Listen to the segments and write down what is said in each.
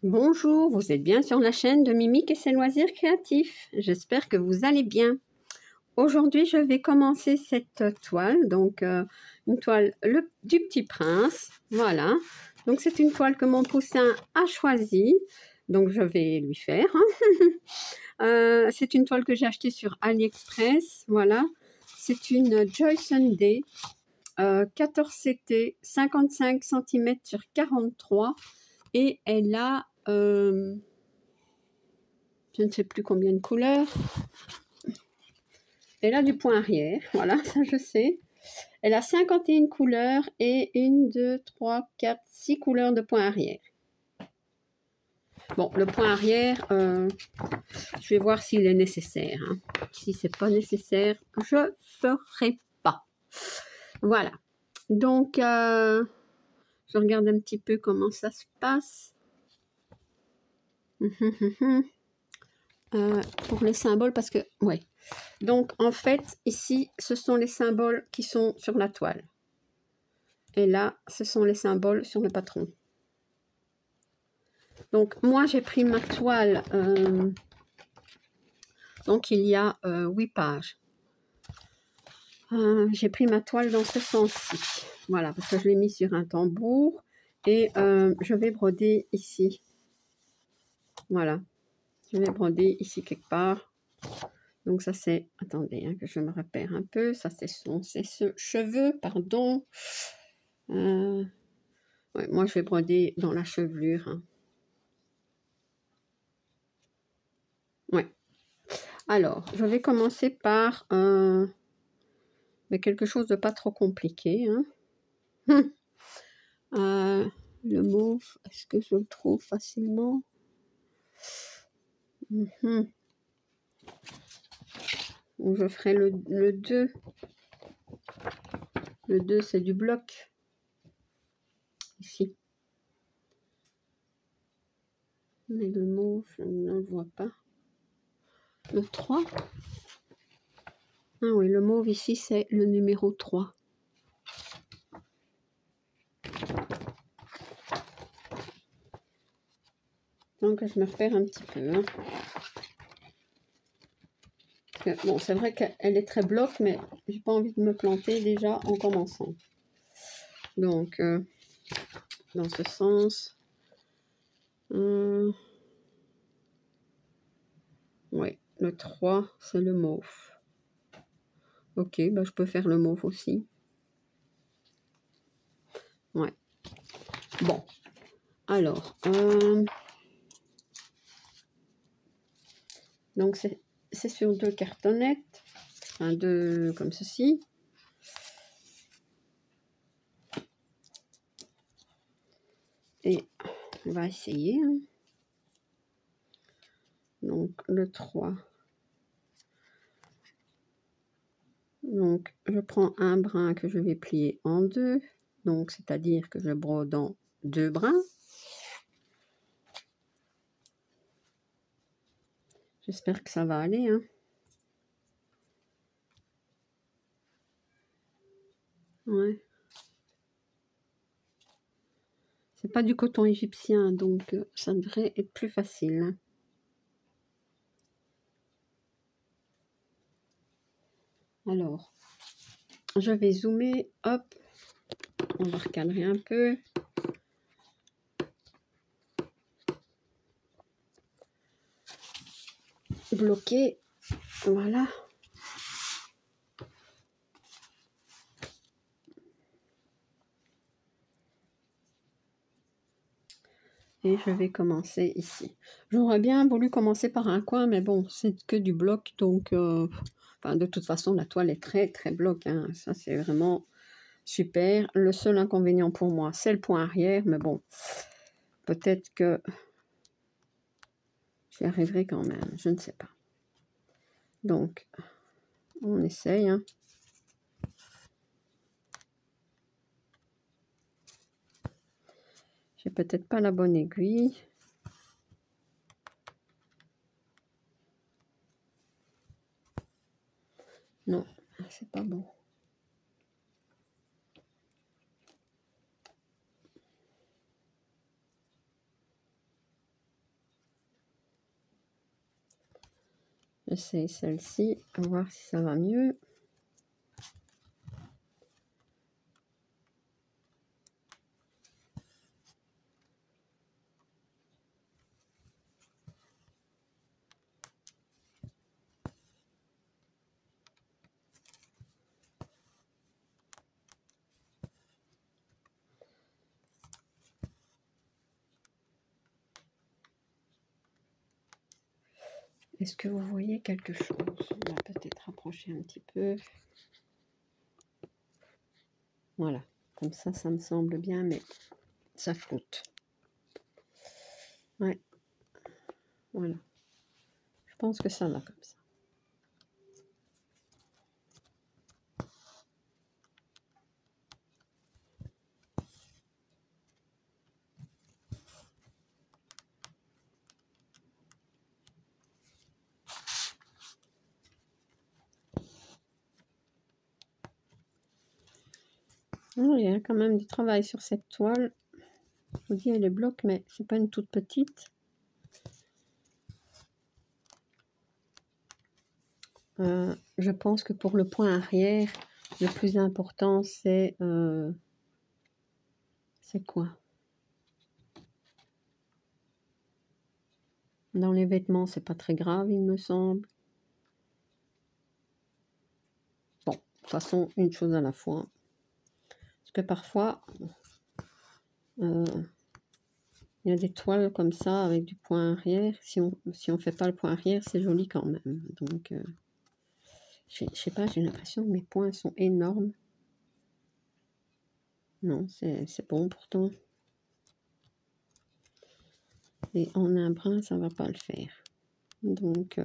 Bonjour, vous êtes bien sur la chaîne de Mimique et ses loisirs créatifs. J'espère que vous allez bien. Aujourd'hui, je vais commencer cette toile, donc une toile du Petit Prince. Voilà, donc c'est une toile que mon poussin a choisie, donc je vais lui faire. C'est une toile que j'ai achetée sur AliExpress. Voilà, c'est une Joy Sunday 14 CT, 55 cm sur 43 et elle a je ne sais plus combien de couleurs. Elle a du point arrière, voilà, ça je sais. Elle a 51 couleurs et 1, 2, 3, 4, 6 couleurs de point arrière. Bon, le point arrière, je vais voir s'il est nécessaire. Hein. Si c'est pas nécessaire, je ne ferai pas. Voilà. Donc, je regarde un petit peu comment ça se passe. Pour les symboles, parce que, ouais. Donc, en fait, ici, ce sont les symboles qui sont sur la toile. Et là, ce sont les symboles sur le patron. Donc, moi, j'ai pris ma toile. Donc, il y a 8 pages. J'ai pris ma toile dans ce sens-ci. Voilà, parce que je l'ai mis sur un tambour. Et je vais broder ici. Voilà. Je vais broder ici quelque part. Donc ça c'est, attendez, hein, que je me repère un peu. Ça c'est ce cheveu, pardon. Ouais, moi je vais broder dans la chevelure. Hein. Ouais. Alors, je vais commencer par mais quelque chose de pas trop compliqué. Hein. Le mauve, est-ce que je le trouve facilement? Ou je ferai le 2. Le 2, c'est du bloc. Ici. Mais le mauve, je ne le vois pas. Le 3. Ah oui, le mauve ici, c'est le numéro 3. Donc, je me repère un petit peu. Hein. Bon, c'est vrai qu'elle est très bloc, mais j'ai pas envie de me planter déjà en commençant. Donc, dans ce sens... ouais, le 3, c'est le mauve. Ok, bah, je peux faire le mauve aussi. Ouais. Bon. Alors, donc c'est sur 2 cartonnettes. Enfin, 2 comme ceci. Et on va essayer. Hein. Donc, le 3. Donc, je prends un brin que je vais plier en 2. Donc, c'est-à-dire que je brode en 2 brins. J'espère que ça va aller. Hein. Ouais. C'est pas du coton égyptien, donc ça devrait être plus facile. Hein. Alors, je vais zoomer. Hop. On va recadrer un peu. Bloquer. Voilà. Et je vais commencer ici. J'aurais bien voulu commencer par un coin, mais bon, c'est que du bloc, donc enfin, de toute façon, la toile est très très bloc. Hein. Ça, c'est vraiment super. Le seul inconvénient pour moi, c'est le point arrière, mais bon, peut-être que j'y arriverai quand même, je ne sais pas. Donc, on essaye. Hein. J'ai peut-être pas la bonne aiguille. Non, c'est pas bon. J'essaye celle-ci, à voir si ça va mieux. Est-ce que vous voyez quelque chose? On va peut-être rapprocher un petit peu. Voilà, comme ça me semble bien, mais ça flotte. Ouais, voilà. Je pense que ça va comme ça. Alors, il y a quand même du travail sur cette toile. Je vous dis, elle est bloque, mais c'est pas une toute petite. Je pense que pour le point arrière, le plus important, c'est quoi? Dans les vêtements, c'est pas très grave, il me semble. Bon, de toute façon, une chose à la fois. Parce que parfois, il y a des toiles comme ça avec du point arrière. Si on fait pas le point arrière, c'est joli quand même. Donc, je sais pas, j'ai l'impression que mes points sont énormes. Non, c'est bon pourtant. Et en un brin, ça va pas le faire. Donc,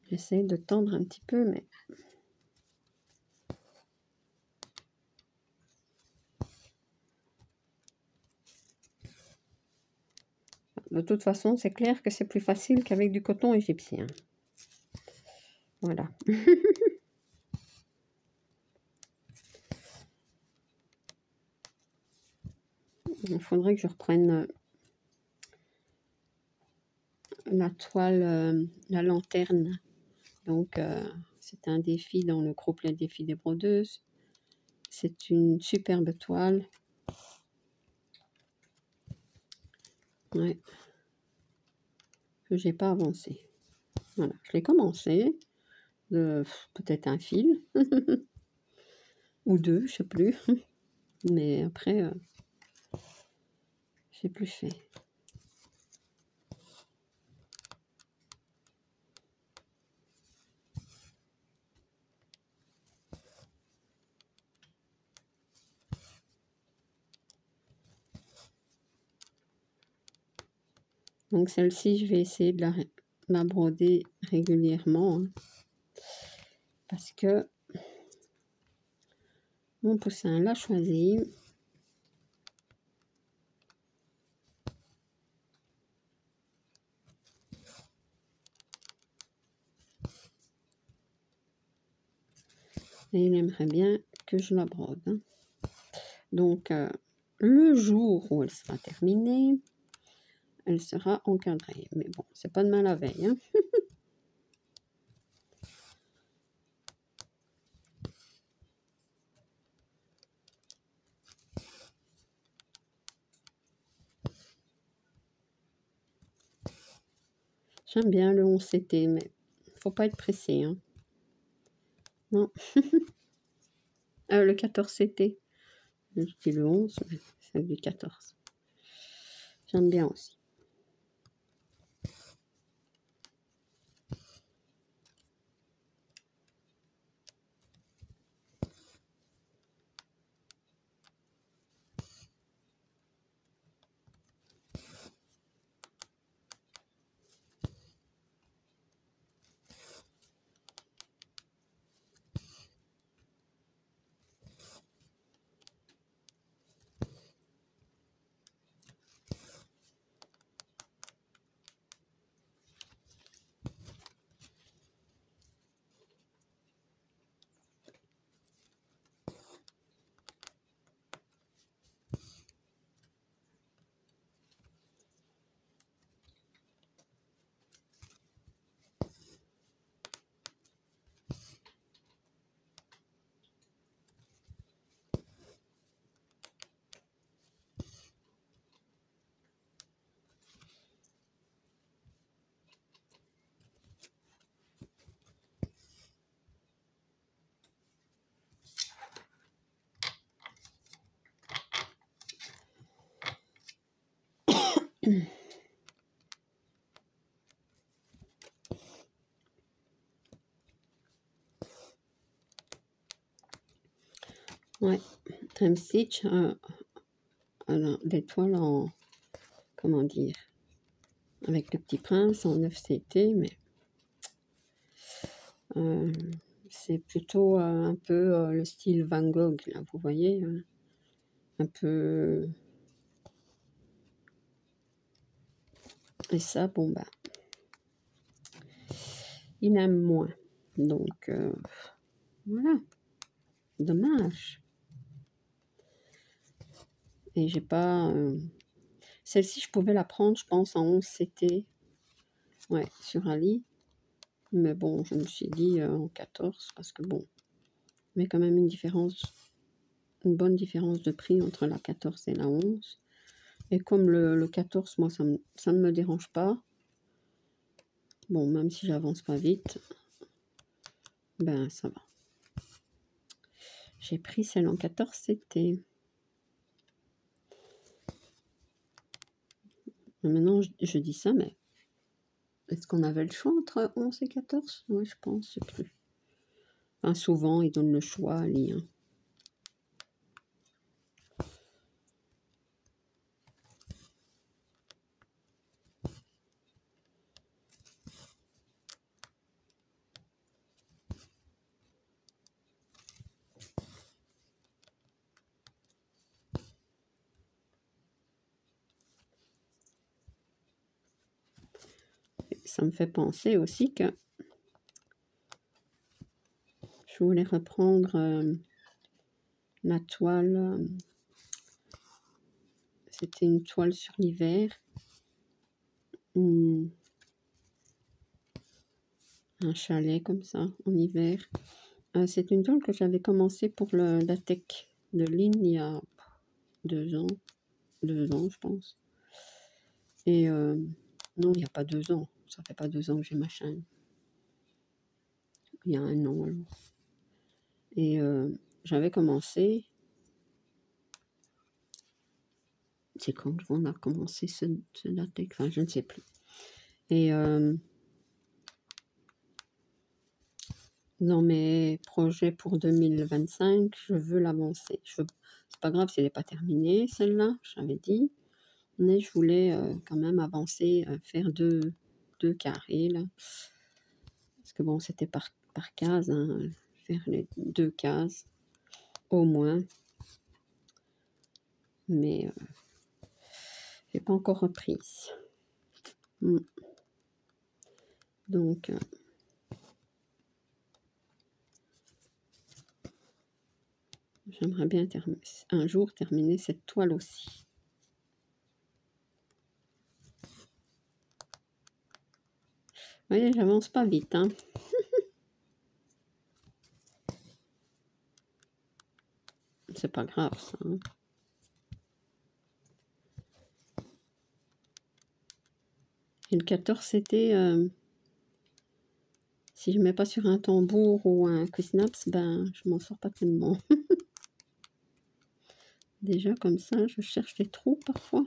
j'essaie de tendre un petit peu, mais de toute façon, c'est clair que c'est plus facile qu'avec du coton égyptien. Voilà. Il faudrait que je reprenne la toile, la lanterne. Donc, c'est un défi dans le groupe Les Défis des Brodeuses. C'est une superbe toile. Ouais. Que j'ai pas avancé. Voilà. Je l'ai commencé. Peut-être un fil. Ou deux, je sais plus. Mais après, j'ai plus fait. Donc celle-ci, je vais essayer de la broder régulièrement. Hein, parce que mon poussin l'a choisi. Et il aimerait bien que je la brode. Hein. Donc, le jour où elle sera terminée, elle sera encadrée. Mais bon, c'est pas demain la veille. Hein. J'aime bien le 11 CT, mais faut pas être pressé. Hein. Non. Le 14 CT. Je dis le 11, c'est du 14. J'aime bien aussi. Ouais, Trim Stitch, alors, des toiles en, comment dire, avec le Petit Prince en 9 CT, mais c'est plutôt un peu le style Van Gogh, là, vous voyez, un peu... Et ça, bon, bah, il aime moins. Donc, voilà, dommage. Et j'ai pas... Celle-ci, je pouvais la prendre, je pense, en 11 CT. Ouais, sur Ali. Mais bon, je me suis dit en 14, parce que bon, mais quand même une différence, une bonne différence de prix entre la 14 et la 11. Et comme le 14, moi, ça ne me dérange pas. Bon, même si j'avance pas vite, ben ça va. J'ai pris celle en 14, c'était... Maintenant, je dis ça, mais est-ce qu'on avait le choix entre 11 et 14? Oui, je pense, c'est plus. Enfin, souvent, ils donnent le choix à lire. Ça me fait penser aussi que je voulais reprendre la toile. C'était une toile sur l'hiver. Un chalet comme ça, en hiver. C'est une toile que j'avais commencé pour la tech de Lynn il y a 2 ans. 2 ans, je pense. Et non, il n'y a pas 2 ans. Ça fait pas 2 ans que j'ai ma chaîne. Il y a 1 an, alors. Et j'avais commencé... C'est quand on a commencé ce latex, enfin, je ne sais plus. Et dans mes projets pour 2025, je veux l'avancer. C'est pas grave si elle n'est pas terminée, celle-là, j'avais dit. Mais je voulais quand même avancer, faire deux carrés, là. Parce que bon, c'était par case, hein, faire les 2 cases, au moins. Mais j'ai pas encore reprise. Donc, j'aimerais bien un jour terminer cette toile aussi. Vous voyez, j'avance pas vite, hein. C'est pas grave, ça. Hein. Et le 14, c'était... si je mets pas sur un tambour ou un Quick-Snaps, ben, je m'en sors pas tellement. Déjà, comme ça, je cherche les trous parfois.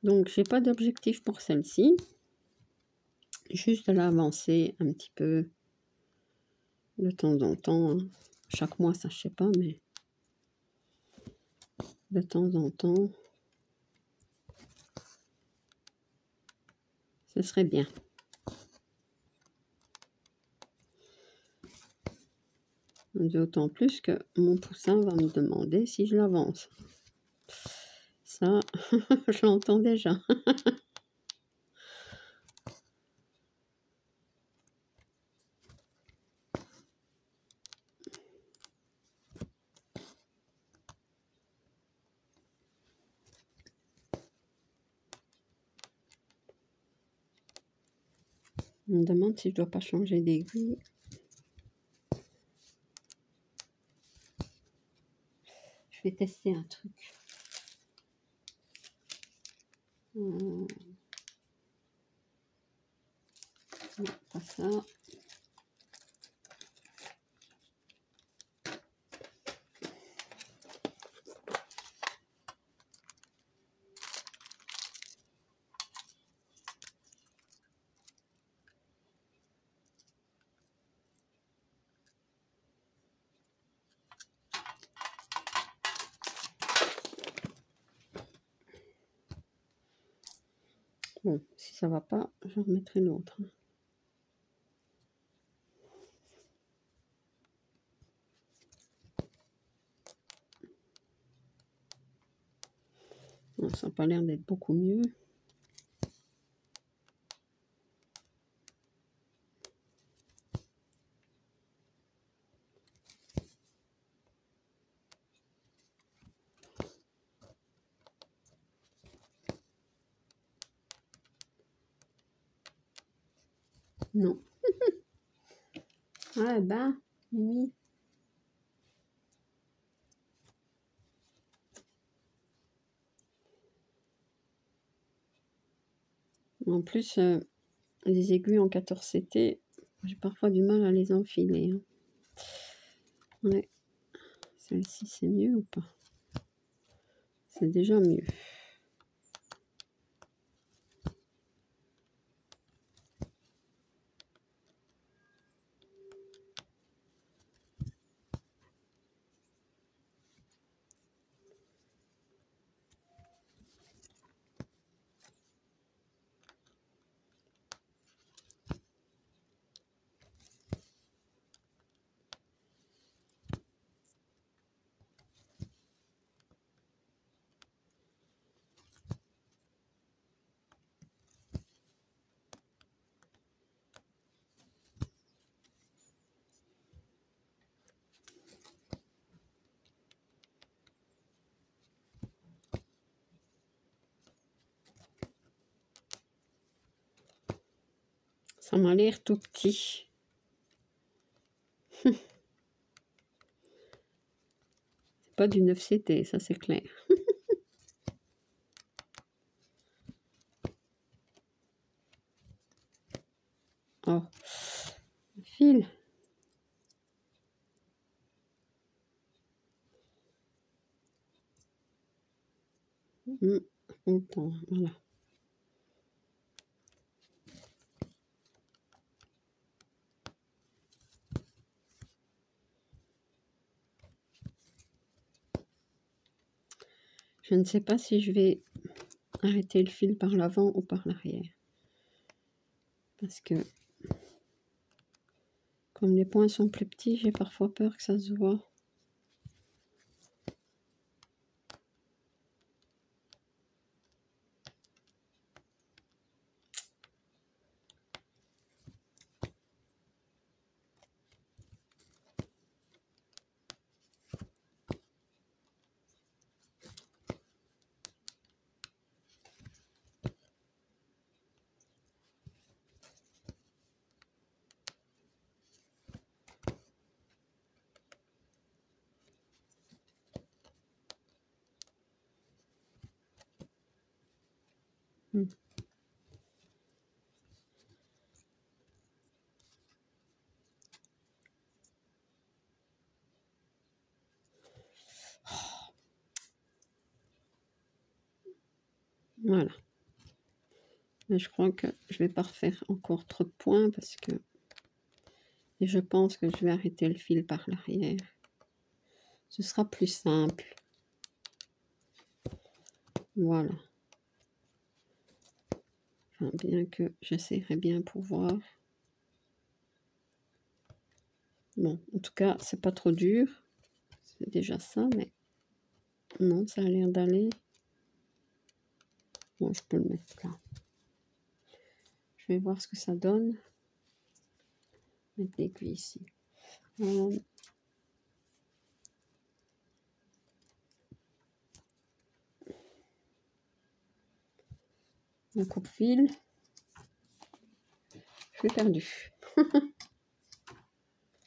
Donc, j'ai pas d'objectif pour celle-ci. Juste l'avancer un petit peu de temps en temps. Hein. Chaque mois, ça, je sais pas, mais de temps en temps, ce serait bien. D'autant plus que mon poussin va me demander si je l'avance. Ça, je l'entends déjà. Je me demande si je dois pas changer d'aiguille. Je vais tester un truc. Non, pas ça. Bon, si ça va pas, je remettrai l'autre. Bon, ça n'a pas l'air d'être beaucoup mieux. Non. Ah ben, Mimi. En plus, les aiguilles en 14 CT, j'ai parfois du mal à les enfiler. Hein. Ouais. Celle-ci, c'est mieux ou pas? C'est déjà mieux. Ça m'a l'air tout petit. C'est pas du 9 CT, ça c'est clair. Oh, le fil. Content, voilà. Je ne sais pas si je vais arrêter le fil par l'avant ou par l'arrière. Parce que, comme les points sont plus petits, j'ai parfois peur que ça se voit. Voilà. Mais je crois que je vais pas refaire encore trop de points parce que... Et je pense que je vais arrêter le fil par l'arrière. Ce sera plus simple. Voilà. Enfin, bien que j'essaierai bien pour voir. Bon, en tout cas, c'est pas trop dur. C'est déjà ça, mais... Non, ça a l'air d'aller. Bon, je peux le mettre là. Je vais voir ce que ça donne. Mettre l'aiguille ici. Un coupe-fil. je suis perdue.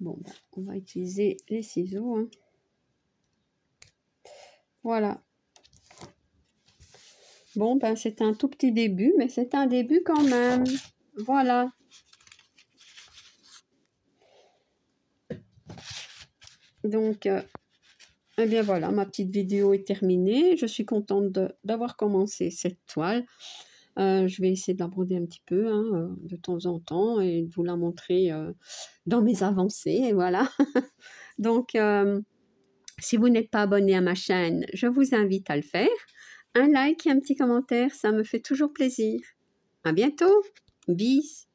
Bon, ben, on va utiliser les ciseaux. Hein. Voilà. Bon, ben, c'est un tout petit début, mais c'est un début quand même. Voilà. Donc, eh bien voilà, ma petite vidéo est terminée. Je suis contente d'avoir commencé cette toile. Je vais essayer de la broder un petit peu hein, de temps en temps et de vous la montrer dans mes avancées. Et voilà. Donc, si vous n'êtes pas abonné à ma chaîne, je vous invite à le faire. Un like et un petit commentaire, ça me fait toujours plaisir. À bientôt. Bis.